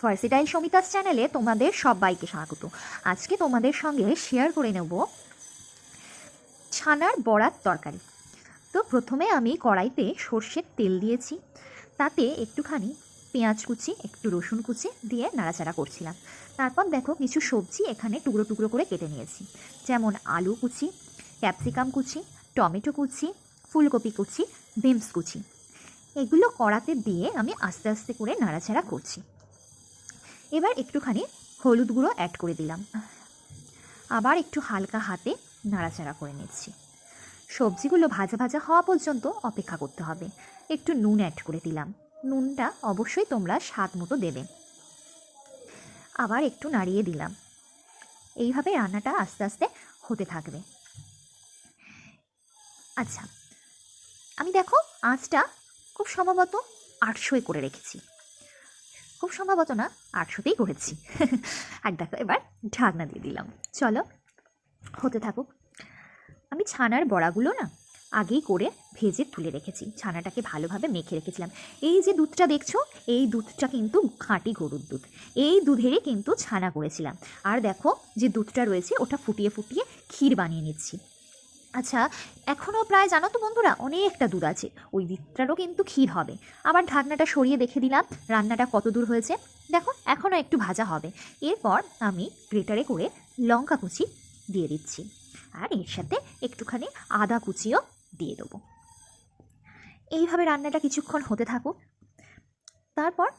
Versatile সমিতাস চ্যানেলে তোমাদের সবাইকে স্বাগত। আজকে তোমাদের সঙ্গে শেয়ার করে নেব ছানার বড়ার তরকারি। তো প্রথমে আমি কড়াইতে সর্ষের তেল দিয়েছি, তাতে একটুখানি পেঁয়াজ কুচি, একটু রসুন কুচি দিয়ে নাড়াচাড়া করছিলাম। তারপর দেখো কিছু সবজি এখানে টুকরো টুকরো করে কেটে নিয়েছি, যেমন আলু কুচি, ক্যাপসিকাম কুচি, টমেটো কুচি, ফুলকপি কুচি, বিনস কুচি। এগুলো কড়াতে দিয়ে আমি আস্তে আস্তে করে নাড়াচাড়া করছি। এবার একটুখানি হলুদ গুঁড়ো অ্যাড করে দিলাম, আবার একটু হালকা হাতে নাড়াচাড়া করে নিচ্ছি। সবজিগুলো ভাজা ভাজা হওয়া পর্যন্ত অপেক্ষা করতে হবে। একটু নুন অ্যাড করে দিলাম, নুনটা অবশ্যই তোমরা স্বাদ মতো দেবে। আবার একটু নাড়িয়ে দিলাম। এইভাবে রান্নাটা আস্তে আস্তে হতে থাকবে। আচ্ছা, আমি দেখো আঁচটা খুব সম্ভবত 800 করে রেখেছি, খুব সম্ভবত না 800তেই করেছি। আর দেখো এবার ঢাকনা দিয়ে দিলাম, চলো হতে থাকুক। আমি ছানার বড়াগুলো না আগেই করে ভেজে তুলে রেখেছি, ছানাটাকে ভালোভাবে মেখে রেখেছিলাম। এই যে দুধটা দেখছো, এই দুধটা কিন্তু খাঁটি গরুর দুধ, এই দুধেরই কিন্তু ছানা করেছিলাম। আর দেখো যে দুধটা রয়েছে ওটা ফুটিয়ে ফুটিয়ে ক্ষীর বানিয়ে নিচ্ছি। আচ্ছা, এখনও প্রায় জানো তো বন্ধুরা অনেকটা দুধ আছে, ওই দুধটারও কিন্তু ক্ষীর হবে। আবার ঢাকনাটা সরিয়ে দেখে দিলাম রান্নাটা কত দূর হয়েছে। দেখো এখনও একটু ভাজা হবে। এরপর আমি গ্রেটারে করে লঙ্কা কুচি দিয়ে দিচ্ছি, আর এর সাথে একটুখানি আদা কুচিও দিয়ে দেবো। এইভাবে রান্নাটা কিছুক্ষণ হতে থাকুক। তারপর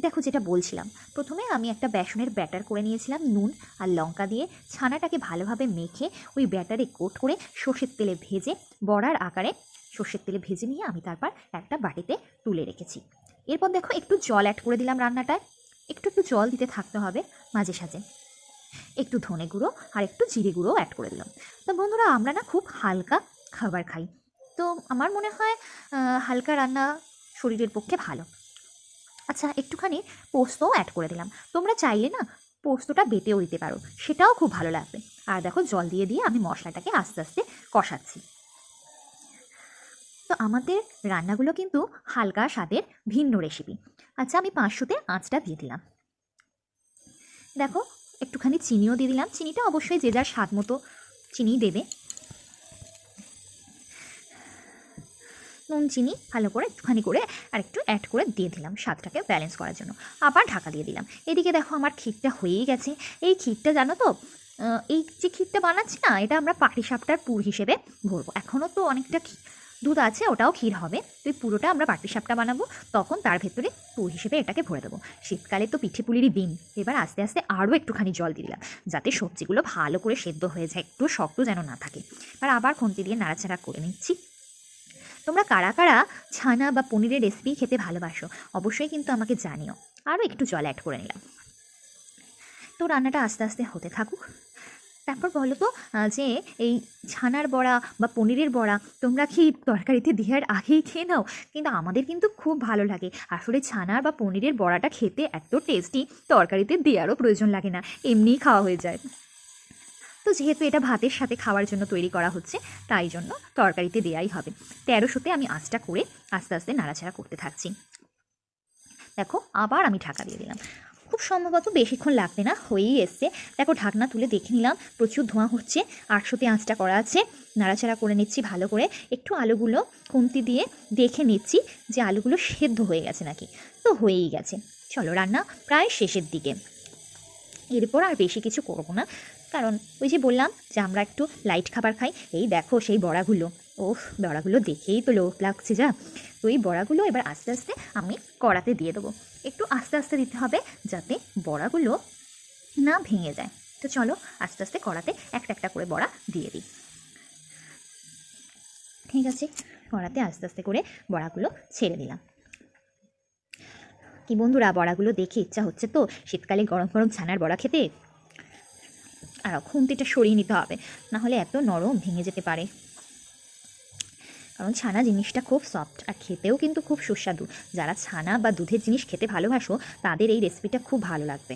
দেখো যেটা বলছিলাম, প্রথমে আমি একটা বেসনের ব্যাটার করে নিয়েছিলাম, নুন আর লঙ্কা দিয়ে ছানাটাকে ভালোভাবে মেখে ওই ব্যাটারে কোট করে সর্ষের তেলে ভেজে বড়ার আকারে সর্ষের তেলে ভেজে নিয়ে আমি তারপর একটা বাটিতে তুলে রেখেছি। এরপর দেখো একটু জল অ্যাড করে দিলাম রান্নাটায়, একটু একটু জল দিতে থাকতে হবে মাঝে সাঝে। একটু ধনে গুঁড়ো আর একটু জিরে গুঁড়ো অ্যাড করে দিলাম। তো বন্ধুরা আমরা না খুব হালকা খাবার খাই, তো আমার মনে হয় হালকা রান্না শরীরের পক্ষে ভালো। আচ্ছা, একটুখানি পোস্তও অ্যাড করে দিলাম, তোমরা চাইলে না পোস্তটা বেটেও দিতে পারো, সেটাও খুব ভালো লাগবে। আর দেখো জল দিয়ে দিয়ে আমি মশলাটাকে আস্তে আস্তে কষাচ্ছি। তো আমাদের রান্নাগুলো কিন্তু হালকা স্বাদের ভিন্ন রেসিপি। আচ্ছা, আমি 500তে আঁচটা দিয়ে দিলাম। দেখো একটুখানি চিনিও দিয়ে দিলাম, চিনিটা অবশ্যই যে যার স্বাদ মতো চিনি দেবে। নুন চিনি ভালো করে একটুখানি করে আর একটু অ্যাড করে দিয়ে দিলাম স্বাদটাকে ব্যালেন্স করার জন্য। আবার ঢাকা দিয়ে দিলাম। এদিকে দেখো আমার ক্ষীরটা হয়েই গেছে। এই ক্ষীরটা জানো তো, এই যে ক্ষীরটা বানাচ্ছি না, এটা আমরা পাটিসাপটার পুর হিসেবে ভরবো। এখনও তো অনেকটা দুধ আছে, ওটাও ক্ষীর হবে। তো এই পুরোটা আমরা পাটিসাপটা বানাবো, তখন তার ভেতরে পুর হিসেবে এটাকে ভরে দেবো। শীতকালে তো পিঠে পুলিরই দিন। এবার আস্তে আস্তে আরও একটুখানি জল দিয়ে দিলাম, যাতে সবজিগুলো ভালো করে সেদ্ধ হয়ে যায়, একটু শক্ত যেন না থাকে। আর আবার খুন্তি দিয়ে নাড়াচাড়া করে নিচ্ছি। তোমরা কারা কারা ছানা বা পনিরের রেসিপি খেতে ভালোবাসো অবশ্যই কিন্তু আমাকে জানিও। আরও একটু জল অ্যাড করে নিলাম। তো রান্নাটা আস্তে আস্তে হতে থাকুক। তারপর বলো তো যে এই ছানার বড়া বা পনিরের বড়া তোমরা কি তরকারিতে দেওয়ার আগেই খেয়ে নাও? কিন্তু আমাদের কিন্তু খুব ভালো লাগে। আসলে ছানার বা পনিরের বড়াটা খেতে এত টেস্টি, তরকারিতে দেওয়ারও প্রয়োজন লাগে না, এমনিই খাওয়া হয়ে যায়। তো যেহেতু এটা ভাতের সাথে খাওয়ার জন্য তৈরি করা হচ্ছে, তাই জন্য তরকারিতে দেয়াই হবে। 1300তে আমি আঁচটা করে আস্তে আস্তে নাড়াচাড়া করতে থাকছি। দেখো আবার আমি ঢাকা দিয়ে দিলাম, খুব সম্ভবত বেশিক্ষণ লাগবে না, হয়েই এসছে। দেখো ঢাকনা তুলে দেখে নিলাম, প্রচুর ধোঁয়া হচ্ছে। 800তে আঁচটা করা আছে, নাড়াচাড়া করে নিচ্ছি ভালো করে। একটু আলুগুলো খুন্তি দিয়ে দেখে নিচ্ছি যে আলুগুলো সেদ্ধ হয়ে গেছে নাকি। তো হয়েই গেছে, চলো রান্না প্রায় শেষের দিকে। এরপর আর বেশি কিছু করবো না, কারণ ওই যে বললাম যে আমরা একটু লাইট খাবার খাই। এই দেখো সেই বড়াগুলো, ওহ বড়াগুলো দেখেই তো লোভ লাগছে যা। তো এই বড়াগুলো এবার আস্তে আস্তে আমি কড়াতে দিয়ে দেবো। একটু আস্তে আস্তে দিতে হবে যাতে বড়াগুলো না ভেঙে যায়। তো চলো আস্তে আস্তে কড়াতে একটা একটা করে বড়া দিয়ে দিই। ঠিক আছে, কড়াতে আস্তে আস্তে করে বড়াগুলো ছেড়ে দিলাম। কি বন্ধুরা, বড়াগুলো দেখে ইচ্ছা হচ্ছে তো শীতকালে গরম গরম ছানার বড়া খেতে। আর খুন্তিটা সরিয়ে নিতে হবে, নাহলে এত নরম ভেঙে যেতে পারে। কারণ ছানা জিনিসটা খুব সফট আর খেতেও কিন্তু খুব সুস্বাদু। যারা ছানা বা দুধের জিনিস খেতে ভালোবাসো তাদের এই রেসিপিটা খুব ভালো লাগবে।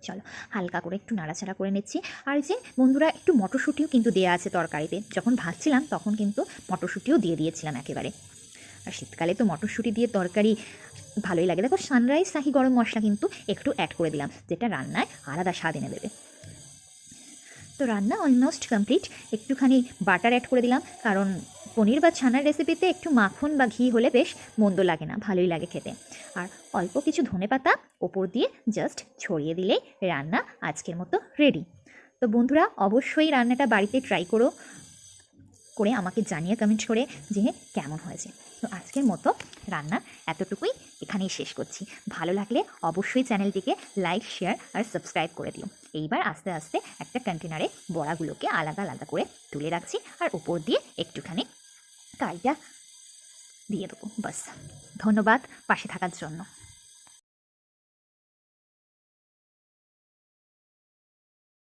চলো হালকা করে একটু নাড়াচাড়া করে নিচ্ছি। আর যে বন্ধুরা একটু মটরশুঁটিও কিন্তু দেওয়া আছে তরকারিতে, যখন ভাজছিলাম তখন কিন্তু মটরশুঁটিও দিয়ে দিয়েছিলাম একেবারে। আর শীতকালে তো মটরশুঁটি দিয়ে তরকারি ভালোই লাগে। দেখো সানরাইজ শাহি গরম মশলা কিন্তু একটু অ্যাড করে দিলাম, যেটা রান্নায় আলাদা স্বাদ এনে দেবে। তো রান্না অলমোস্ট কমপ্লিট। একটুখানি বাটার অ্যাড করে দিলাম, কারণ পনির বা ছানার রেসিপিতে একটু মাখন বা ঘি হলে বেশ মন্দ লাগে না, ভালোই লাগে খেতে। আর অল্প কিছু ধনেপাতা ওপর দিয়ে জাস্ট ছড়িয়ে দিলেই রান্না আজকের মতো রেডি। তো বন্ধুরা অবশ্যই রান্নাটা বাড়িতে ট্রাই করে আমাকে জানিয়ে কমেন্ট করে যে কেমন হয়েছে। তো আজকের মতো রান্না এতটুকুই, এখানেই শেষ করছি। ভালো লাগলে অবশ্যই চ্যানেলটিকে লাইক, শেয়ার আর সাবস্ক্রাইব করে দিও। এইবার আস্তে আস্তে একটা কন্টেনারে বড়াগুলোকে আলাদা আলাদা করে তুলে রাখছি, আর উপর দিয়ে একটুখানি কাইটা দিয়ে দেবো। বাস, ধন্যবাদ পাশে থাকার জন্য।